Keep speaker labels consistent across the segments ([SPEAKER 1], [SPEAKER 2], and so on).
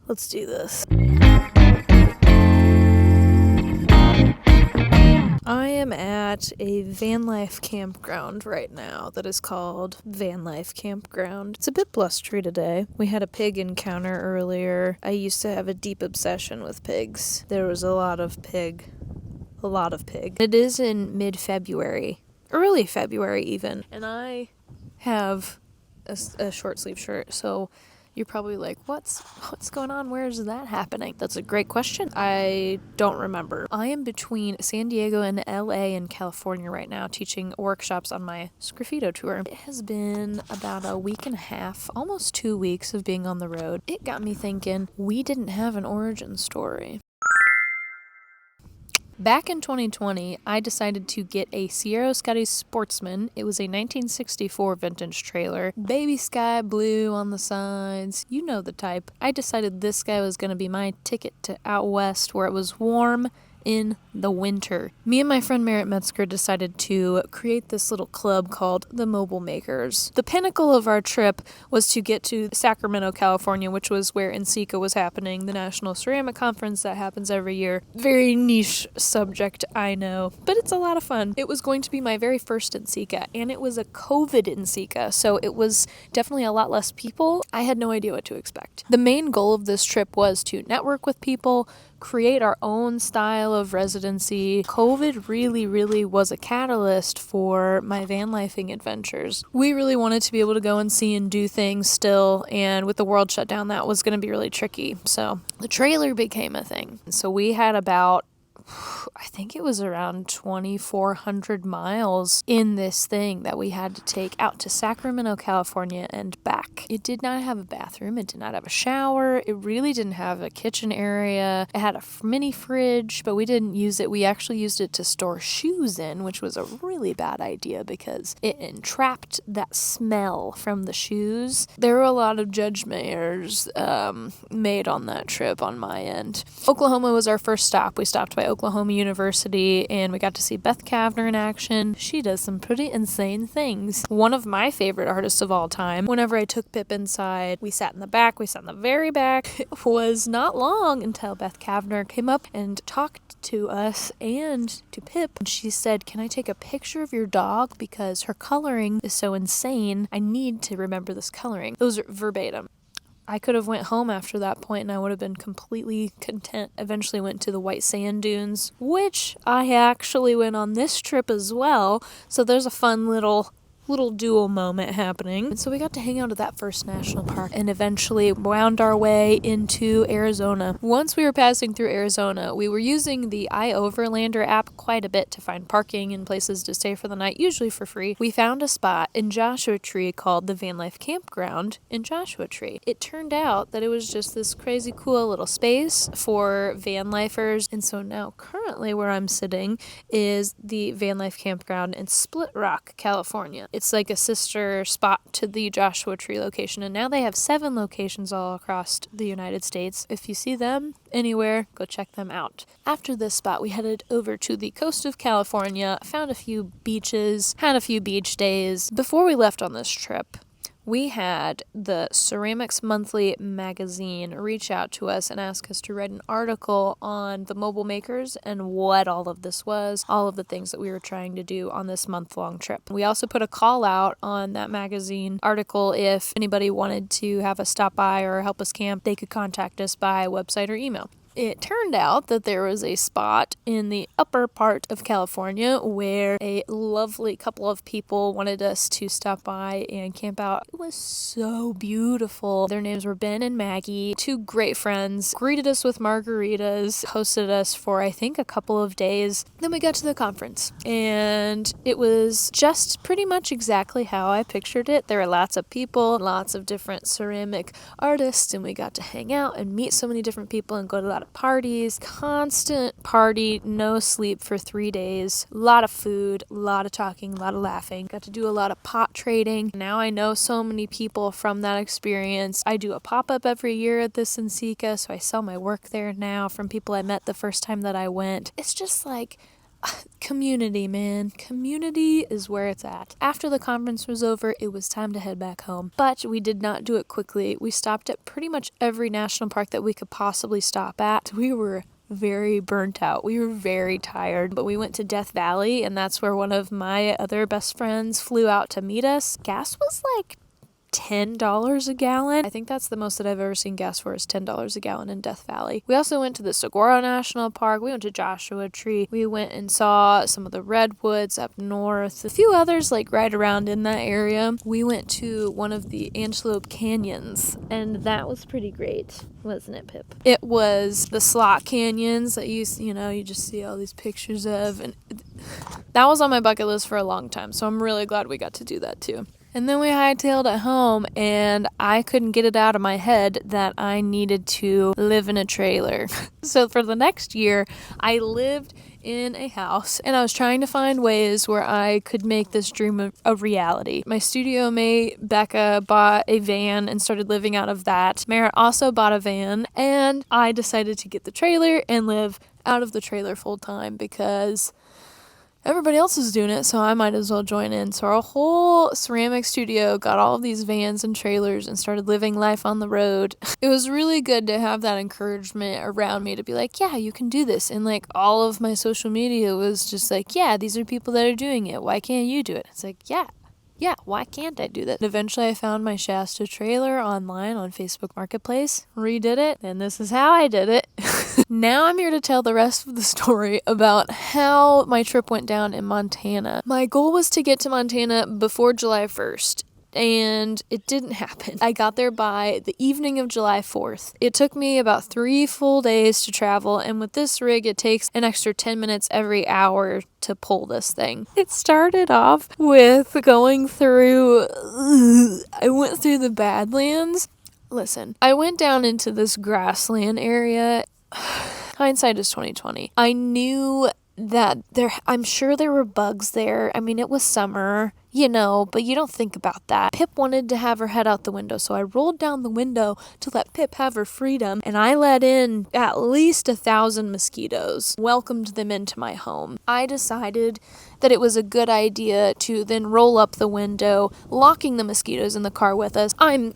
[SPEAKER 1] Let's do this. I am at a van life campground right now that is called Van Life Campground. It's a bit blustery today. We had a pig encounter earlier. I used to have a deep obsession with pigs. There was a lot of pig. It is in mid-February, early February even, and I have a short sleeve shirt, so you're probably like, what's going on? Where is that happening? That's a great question. I don't remember. I am between San Diego and LA and California right now teaching workshops on my Sgraffito tour. It has been about a week and a half, almost 2 weeks of being on the road. It got me thinking, we didn't have an origin story. Back in 2020, I decided to get a Sierra Scotty Sportsman. It was a 1964 vintage trailer. Baby sky blue on the sides. You know the type. I decided this guy was going to be my ticket to out west where it was warm in the winter. Me and my friend Merritt Metzger decided to create this little club called the Mobile Makers. The pinnacle of our trip was to get to Sacramento, California, which was where NCECA was happening, the National Ceramic Conference that happens every year. Very niche subject, I know, but it's a lot of fun. It was going to be my very first NCECA, and it was a COVID NCECA, so it was definitely a lot less people. I had no idea what to expect. The main goal of this trip was to network with people, create our own style of residency. COVID really was a catalyst for my van lifing adventures. We really wanted to be able to go and see and do things still, and with the world shut down, that was going to be really tricky. So the trailer became a thing. So we had about, I think it was around 2,400 miles in this thing that we had to take out to Sacramento, California and back. It did not have a bathroom. It did not have a shower. It really didn't have a kitchen area. It had a mini fridge, but we didn't use it. We actually used it to store shoes in, which was a really bad idea because it entrapped that smell from the shoes. There were a lot of judgments made on that trip on my end. Oklahoma was our first stop. We stopped by Oklahoma University and we got to see Beth Kavner in action. She does some pretty insane things. One of my favorite artists of all time. Whenever I took Pip inside, we sat in the back, we sat in the very back. It was not long until Beth Kavner came up and talked to us and to Pip. And she said, "Can I take a picture of your dog? Because her coloring is so insane. I need to remember this coloring." Those are verbatim. I could have went home after that point and I would have been completely content. Eventually went to the white sand dunes, which I actually went on this trip as well. So there's a fun little dual moment happening. And so we got to hang out at that first national park and eventually wound our way into Arizona. Once we were passing through Arizona, we were using the iOverlander app quite a bit to find parking and places to stay for the night, usually for free. We found a spot in Joshua Tree called the Van Life Campground in Joshua Tree. It turned out that it was just this crazy cool little space for van lifers. And so now currently where I'm sitting is the Van Life Campground in Split Rock, California. It's like a sister spot to the Joshua Tree location, and now they have 7 locations all across the United States. If you see them anywhere, go check them out. After this spot, we headed over to the coast of California, found a few beaches, had a few beach days. Before we left on this trip, we had the Ceramics Monthly magazine reach out to us and ask us to write an article on the mobile makers and what all of this was, all of the things that we were trying to do on this month-long trip. We also put a call out on that magazine article if anybody wanted to have us stop by or help us camp, they could contact us by website or email. It turned out that there was a spot in the upper part of California where a lovely couple of people wanted us to stop by and camp out. It was so beautiful. Their names were Ben and Maggie, 2 great friends, greeted us with margaritas, hosted us for I think a couple of days. Then we got to the conference and it was just pretty much exactly how I pictured it. There were lots of people, lots of different ceramic artists, and we got to hang out and meet so many different people and go to a lot of parties, constant party, no sleep for 3 days, a lot of food, a lot of talking, a lot of laughing. Got to do a lot of pot trading. Now I know so many people from that experience. I do a pop-up every year at this NCECA, so I sell my work there now from people I met the first time that I went. It's just like Community, man. Community is where it's at. After the conference was over, it was time to head back home. But we did not do it quickly. We stopped at pretty much every national park that we could possibly stop at. We were very burnt out. We were very tired, but we went to Death Valley, and that's where one of my other best friends flew out to meet us. Gas was like $10 a gallon. I think that's the most that I've ever seen gas for, is $10 a gallon in Death Valley. We also went to the Saguaro National Park. We went to Joshua Tree. We went and saw some of the redwoods up north. A few others like right around in that area. We went to one of the Antelope Canyons, and that was pretty great, wasn't it, Pip? It was the slot canyons that you just see all these pictures of, and that was on my bucket list for a long time, so I'm really glad we got to do that too. And then we hightailed it home, and I couldn't get it out of my head that I needed to live in a trailer. So for the next year, I lived in a house, and I was trying to find ways where I could make this dream a reality. My studio mate, Becca, bought a van and started living out of that. Merritt also bought a van, and I decided to get the trailer and live out of the trailer full time because everybody else is doing it, so I might as well join in. So our whole ceramic studio got all of these vans and trailers and started living life on the road. It was really good to have that encouragement around me to be like, yeah, you can do this. And like all of my social media was just like, yeah, these are people that are doing it. Why can't you do it? It's like, yeah, why can't I do that? Eventually I found my Shasta trailer online on Facebook Marketplace, redid it, and this is how I did it. Now I'm here to tell the rest of the story about how my trip went down in Montana. My goal was to get to Montana before July 1st. And it didn't happen. I got there by the evening of July 4th. It took me about 3 full days to travel, and with this rig, it takes an extra 10 minutes every hour to pull this thing. It started off with going through, I went through the Badlands. Listen, I went down into this grassland area. Hindsight is 2020. I knew that I'm sure there were bugs there. I mean, it was summer, but you don't think about that. Pip wanted to have her head out the window, so I rolled down the window to let Pip have her freedom, and I let in at least 1,000 mosquitoes, welcomed them into my home. I decided that it was a good idea to then roll up the window, locking the mosquitoes in the car with us. I'm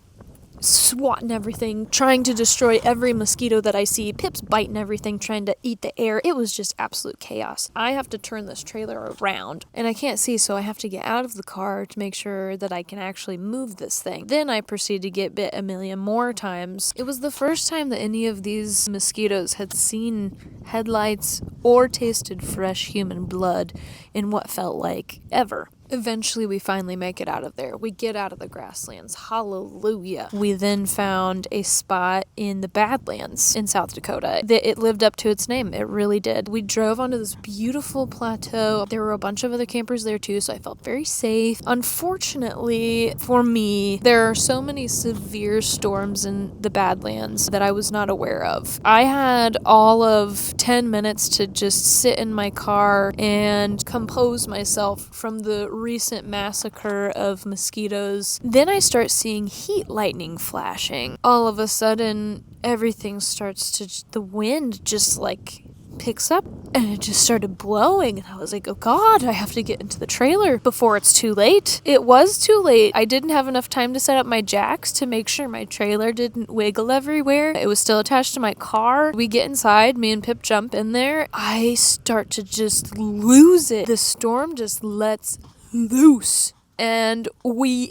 [SPEAKER 1] swatting everything, trying to destroy every mosquito that I see. Pip's biting everything, trying to eat the air. It was just absolute chaos. I have to turn this trailer around, and I can't see, so I have to get out of the car to make sure that I can actually move this thing. Then I proceed to get bit a million more times. It was the first time that any of these mosquitoes had seen headlights or tasted fresh human blood in what felt like ever. Eventually, we finally make it out of there. We get out of the grasslands. Hallelujah. We then found a spot in the Badlands in South Dakota. It lived up to its name. It really did. We drove onto this beautiful plateau. There were a bunch of other campers there too, so I felt very safe. Unfortunately for me, there are so many severe storms in the Badlands that I was not aware of. I had all of 10 minutes to just sit in my car and compose myself from the recent massacre of mosquitoes. Then I start seeing heat lightning flashing. All of a sudden, everything starts the wind just like picks up, and it just started blowing, and I was like, oh god, I have to get into the trailer before it's too late. It was too late. I didn't have enough time to set up my jacks to make sure my trailer didn't wiggle everywhere. It was still attached to my car. We get inside, me and Pip jump in there. I start to just lose it. The storm just lets loose, and we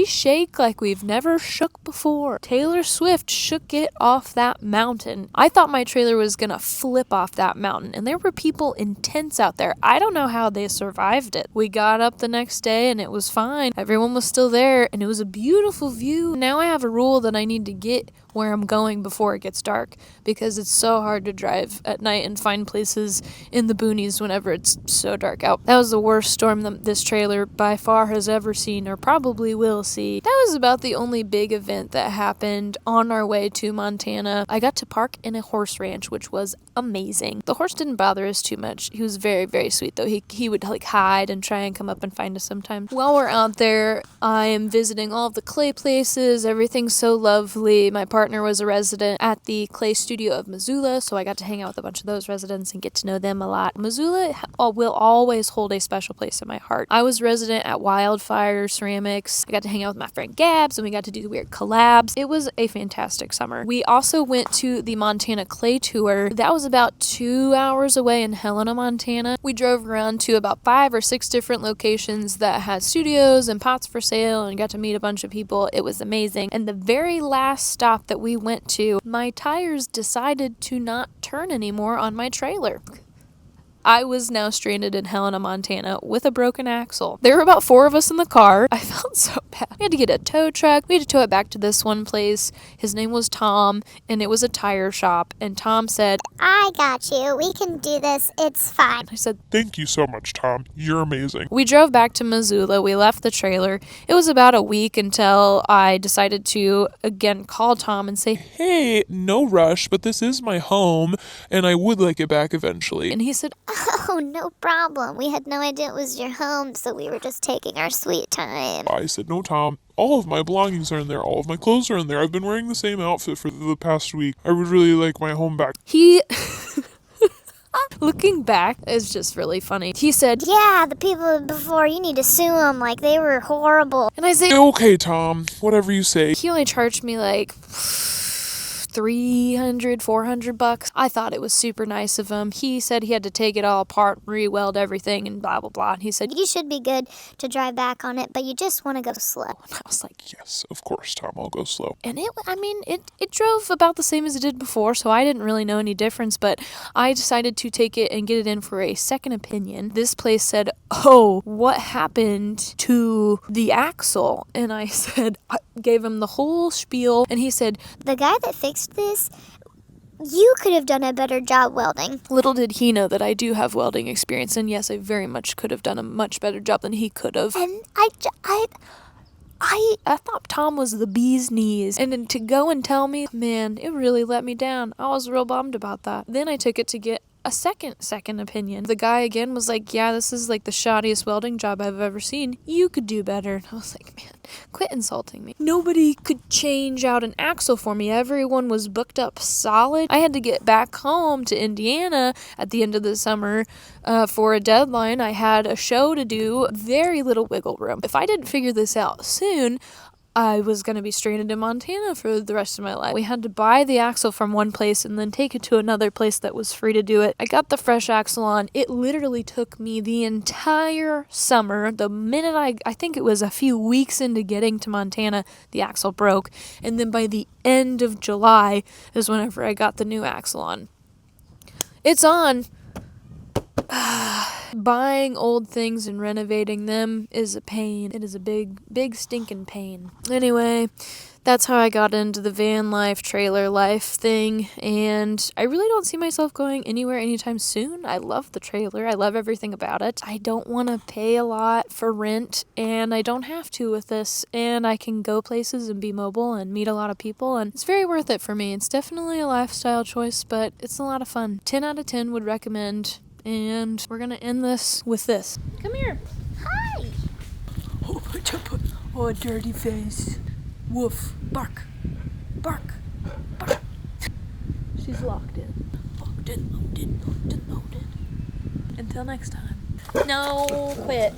[SPEAKER 1] shake like we've never shook before. Taylor Swift shook it off that mountain. I thought my trailer was gonna flip off that mountain, and there were people in tents out there. I don't know how they survived it. We got up the next day and it was fine. Everyone was still there, and it was a beautiful view. Now I have a rule that I need to get where I'm going before it gets dark, because it's so hard to drive at night and find places in the boonies whenever it's so dark out. That was the worst storm this trailer by far has ever seen or probably will see. That was about the only big event that happened on our way to Montana. I got to park in a horse ranch, which was amazing. The horse didn't bother us too much. He was very, very sweet though. He would like hide and try and come up and find us sometimes. While we're out there, I am visiting all of the clay places. Everything's so lovely. My partner was a resident at the clay studio of Missoula, so I got to hang out with a bunch of those residents and get to know them a lot. Missoula will always hold a special place in my heart. I was resident at Wildfire Ceramics. I got to hang out with my friend Gabs, and we got to do weird collabs. It was a fantastic summer. We also went to the Montana Clay Tour. That was about 2 hours away in Helena, Montana. We drove around to about 5 or 6 different locations that had studios and pots for sale and got to meet a bunch of people. It was amazing. And the very last stop that we went to, my tires decided to not turn anymore on my trailer. I was now stranded in Helena, Montana with a broken axle. There were about 4 of us in the car. I felt so bad. We had to get a tow truck. We had to tow it back to this one place. His name was Tom, and it was a tire shop. And Tom said,
[SPEAKER 2] I got you. We can do this. It's fine.
[SPEAKER 1] I said,
[SPEAKER 3] thank you so much, Tom. You're amazing.
[SPEAKER 1] we drove back to Missoula. We left the trailer. It was about a week until I decided to again call Tom and say,
[SPEAKER 3] Hey, no rush, but this is my home, and I would like it back eventually.
[SPEAKER 1] and he said,
[SPEAKER 2] Oh, no problem. We had no idea it was your home, so we were just taking our sweet time.
[SPEAKER 3] I said, no, Tom. All of my belongings are in there. All of my clothes are in there. I've been wearing the same outfit for the past week. I would really like my home back.
[SPEAKER 1] he... Looking back, it's just really funny. He said,
[SPEAKER 2] Yeah, the people before, you need to sue them. Like, they were horrible.
[SPEAKER 1] and I say,
[SPEAKER 3] Okay, Tom. Whatever you say.
[SPEAKER 1] he only charged me like $300-$400. I thought it was super nice of him. He said he had to take it all apart, re-weld everything, and blah blah blah. And he said,
[SPEAKER 2] You should be good to drive back on it, but you just want to go slow.
[SPEAKER 1] I was like,
[SPEAKER 3] Yes, of course, Tom. I'll go slow.
[SPEAKER 1] and it drove about the same as it did before, so I didn't really know any difference, but I decided to take it and get it in for a second opinion. This place said, oh, what happened to the axle? And I said, I gave him the whole spiel, and he said,
[SPEAKER 2] The guy that fixed this, you could have done a better job welding.
[SPEAKER 1] little did he know that I do have welding experience, and yes, I very much could have done a much better job than he could have.
[SPEAKER 2] And
[SPEAKER 1] I thought Tom was the bee's knees, and then to go and tell me, man, it really let me down. I was real bummed about that. Then I took it to get a second opinion. The guy again was like, yeah, this is like the shoddiest welding job I've ever seen. You could do better. And I was like, man, quit insulting me. Nobody could change out an axle for me. Everyone was booked up solid. I had to get back home to Indiana at the end of the summer for a deadline. I had a show to do, very little wiggle room. If I didn't figure this out soon, I was going to be stranded in Montana for the rest of my life. We had to buy the axle from one place and then take it to another place that was free to do it. I got the fresh axle on. It literally took me the entire summer. The minute I think it was a few weeks into getting to Montana, the axle broke. And then by the end of July is whenever I got the new axle on. It's on. Buying old things and renovating them is a pain. It is a big stinking pain. Anyway, that's how I got into the van life, trailer life thing, and I really don't see myself going anywhere anytime soon. I love the trailer. I love everything about it. I don't want to pay a lot for rent, and I don't have to with this, and I can go places and be mobile and meet a lot of people, and it's very worth it for me. It's definitely a lifestyle choice, but it's a lot of fun. 10 out of 10 would recommend. And we're gonna end this with this. Come here.
[SPEAKER 2] Hi.
[SPEAKER 1] Oh, dirty face. Woof. Bark. Bark. Bark. She's locked in. Locked in, loaded, locked in, loaded. Until next time. No, quit.